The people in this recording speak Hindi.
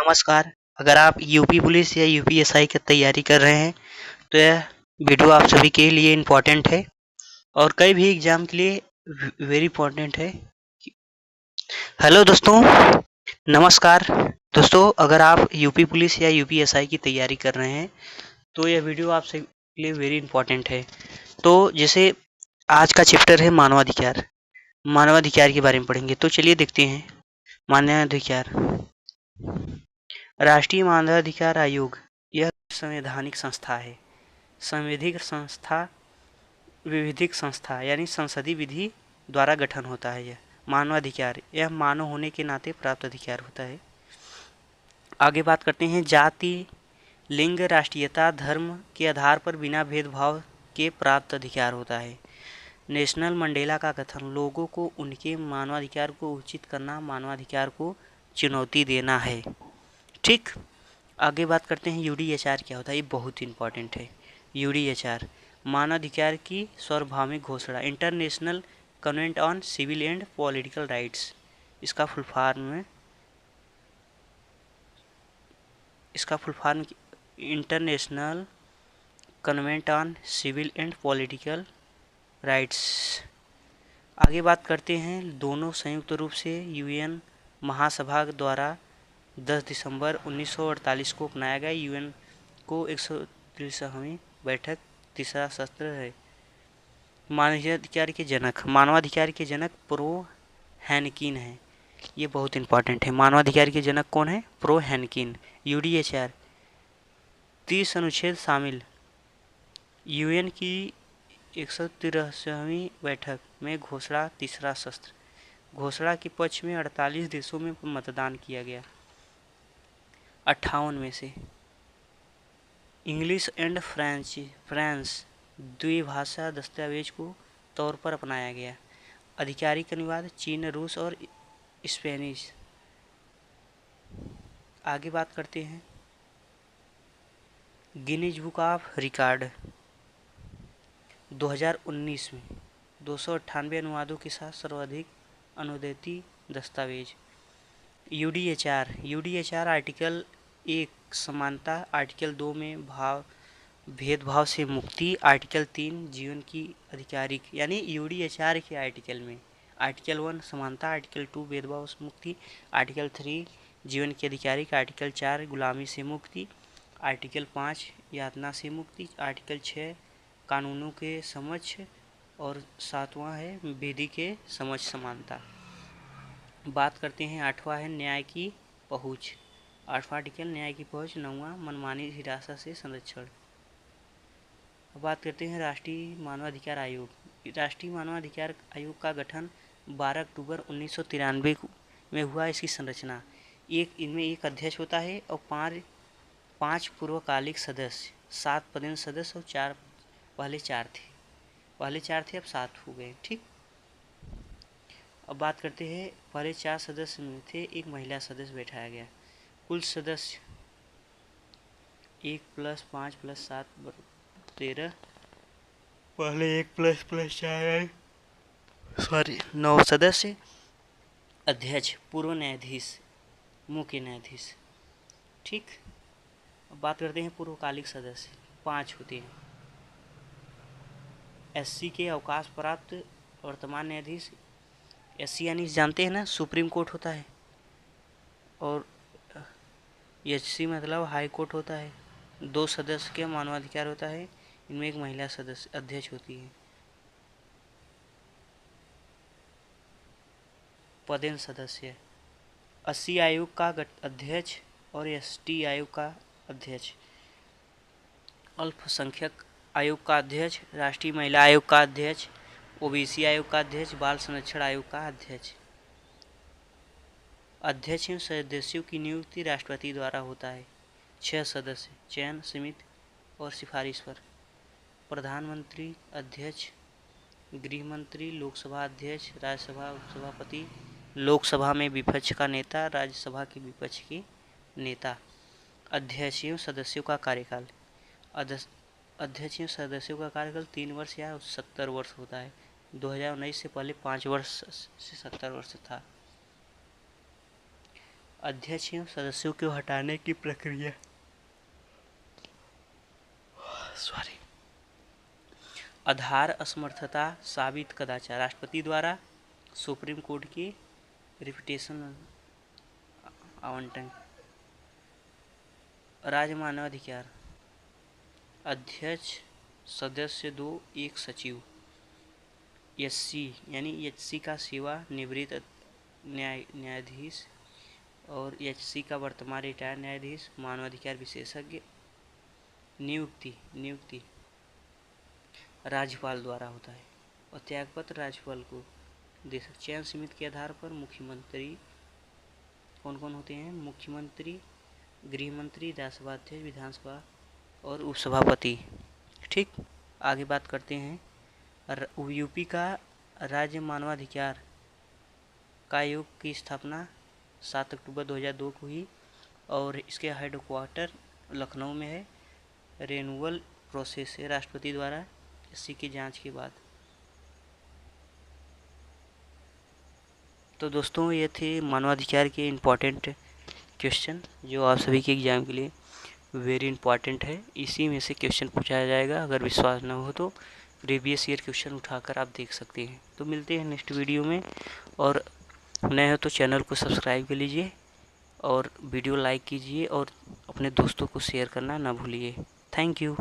नमस्कार। अगर आप यूपी पुलिस या यूपीएसआई की तैयारी कर रहे हैं, तो यह वीडियो आप सभी के लिए इम्पोर्टेंट है और कई भी एग्ज़ाम के लिए वेरी इम्पोर्टेंट है। हेलो दोस्तों, नमस्कार। दोस्तों, अगर आप यूपी पुलिस या यूपीएसआई की तैयारी कर रहे हैं, तो यह वीडियो आप सभी के लिए वेरी इम्पोर्टेंट है। तो जैसे आज का चैप्टर है मानवाधिकार। मानवाधिकार के बारे में पढ़ेंगे, तो चलिए देखते हैं। मानवाधिकार। राष्ट्रीय मानवाधिकार आयोग यह संवैधानिक संस्था है। संवैधिक संस्था विधिक संस्था यानी संसदीय विधि द्वारा गठन होता है। यह मानवाधिकार यह मानव होने के नाते प्राप्त अधिकार होता है। आगे बात करते हैं जाति, लिंग, राष्ट्रीयता, धर्म के आधार पर बिना भेदभाव के प्राप्त अधिकार होता है। नेशनल मंडेला का कथन लोगों को उनके मानवाधिकार को उचित करना मानवाधिकार को चुनौती देना है। ठीक, आगे बात करते हैं यूडीएचआर क्या होता है। ये बहुत इंपॉर्टेंट है। यूडीएचआर मानवाधिकार की सार्वभौमिक घोषणा, international covenant on civil and political rights. इसका full form international covenant on civil and political rights. आगे बात करते हैं दोनों संयुक्त रूप से यूएन महासभा द्वारा 10 दिसंबर 1948 को अपनाया गया। यूएन को 163वीं बैठक तीसरा सत्र है। मानवाधिकार के जनक प्रो हैनकिन है। ये बहुत इंपॉर्टेंट है। मानवाधिकार के जनक कौन है? प्रो हैनकिन। यूडीएचआर 30 अनुच्छेद शामिल। यूएन की 163वीं बैठक में घोषणा तीसरा सत्र। घोषणा के पक्ष में 48 देशों में मतदान किया गया, 58 में से। इंग्लिश एंड फ्रेंच द्विभाषा दस्तावेज को तौर पर अपनाया गया। आधिकारिक अनुवाद चीन, रूस और स्पेनिश। आगे बात करते हैं गिनीज बुक ऑफ रिकॉर्ड 2019 में 298 अनुवादों के साथ सर्वाधिक अनुदित दस्तावेज। यूडीएचआर आर्टिकल 1 समानता, आर्टिकल 2 में भेदभाव से मुक्ति, आर्टिकल 3 जीवन की आधिकारिक यानी यूडीएचआर के आर्टिकल में आर्टिकल 1 समानता, आर्टिकल 2 भेदभाव से मुक्ति, आर्टिकल 3 जीवन की आधिकारिक, आर्टिकल 4 गुलामी से मुक्ति, आर्टिकल 5 यातना से मुक्ति, आर्टिकल 6 कानूनों के समक्ष और 7वां है विधि के समक्ष समानता। बात करते हैं 8वां है न्याय की पहुँच। 8वां आर्टिकल न्याय की पहुँच। 9वां मनमानी हिरासत से संरक्षण। बात करते हैं राष्ट्रीय मानवाधिकार आयोग। राष्ट्रीय मानवाधिकार आयोग का गठन 12 अक्टूबर 1993 में हुआ। इसकी संरचना इनमें एक अध्यक्ष होता है और 5 पूर्वकालिक सदस्य, 7 पदेन सदस्य और 4 पहले 4 थे अब 7 हो गए। ठीक, अब बात करते हैं पहले 4 सदस्य में थे एक महिला सदस्य बैठाया गया। कुल सदस्य 1 + 5 + 7 13, पहले 1 + 4 9 सदस्य। अध्यक्ष, पूर्व न्यायाधीश, मुख्य न्यायाधीश। ठीक, अब बात करते हैं पूर्वकालिक सदस्य 5 होते हैं। एससी के अवकाश प्राप्त वर्तमान न्यायाधीश। एससी यानी जानते हैं ना, सुप्रीम कोर्ट होता है, और एचसी मतलब हाई कोर्ट होता है। 2 सदस्य के मानवाधिकार होता है। इनमें एक महिला सदस्य अध्यक्ष होती है। पदेन सदस्य 80 आयोग का अध्यक्ष और एसटी आयोग का अध्यक्ष, अल्पसंख्यक आयोग का अध्यक्ष, राष्ट्रीय महिला आयोग का अध्यक्ष, ओबीसी आयोग का अध्यक्ष, बाल संरक्षण आयोग का अध्यक्ष। अध्यक्ष एवं सदस्यों की नियुक्ति राष्ट्रपति द्वारा होता है। 6 सदस्य चयन, सीमित और सिफारिश पर। प्रधानमंत्री, अध्यक्ष, गृह मंत्री, लोकसभा अध्यक्ष, राज्यसभा उपसभापति, लोकसभा में विपक्ष का नेता, राज्यसभा के विपक्ष के नेता। अध्यक्ष एवं सदस्यों का कार्यकाल। अध्यक्ष एवं सदस्यों का कार्यकाल 3 वर्ष या 70 वर्ष होता है। 2019 से पहले 5 वर्ष से 70 वर्ष था। अध्यक्ष एवं सदस्यों को हटाने की प्रक्रिया। सॉरी। आधार असमर्थता साबित कदाचार राष्ट्रपति द्वारा सुप्रीम कोर्ट की रिपिटेशन आवंटन। राज्य मानवाधिकार अध्यक्ष सदस्य 2 1 सचिव। एससी यानी एचसी का सेवानिवृत्त न्यायाधीश और एचसी का वर्तमान रिटायर्ड न्यायाधीश मानवाधिकार विशेषज्ञ। नियुक्ति राज्यपाल द्वारा होता है और त्यागपत्र राज्यपाल को दे सकते। चयन सीमित के आधार पर मुख्यमंत्री कौन कौन होते हैं? मुख्यमंत्री, गृह मंत्री, राज्यसभा अध्यक्ष, विधानसभा और उपसभापति। ठीक, आगे बात करते हैं। यूपी का राज्य मानवाधिकार का आयोग की स्थापना 7 अक्टूबर 2002 को हुई और इसके हेडक्वार्टर लखनऊ में है। रेनुअल प्रोसेस है राष्ट्रपति द्वारा इसी की जांच के बाद। तो दोस्तों ये थे मानवाधिकार के इम्पोर्टेंट क्वेश्चन जो आप सभी के एग्जाम के लिए वेरी इंपॉर्टेंट है। इसी में से क्वेश्चन पूछा जाएगा। अगर विश्वास न हो तो प्रीवियस ईयर क्वेश्चन उठाकर आप देख सकते हैं। तो मिलते हैं नेक्स्ट वीडियो में, और नए हो तो चैनल को सब्सक्राइब कर लीजिए और वीडियो लाइक कीजिए और अपने दोस्तों को शेयर करना ना भूलिए। Thank you.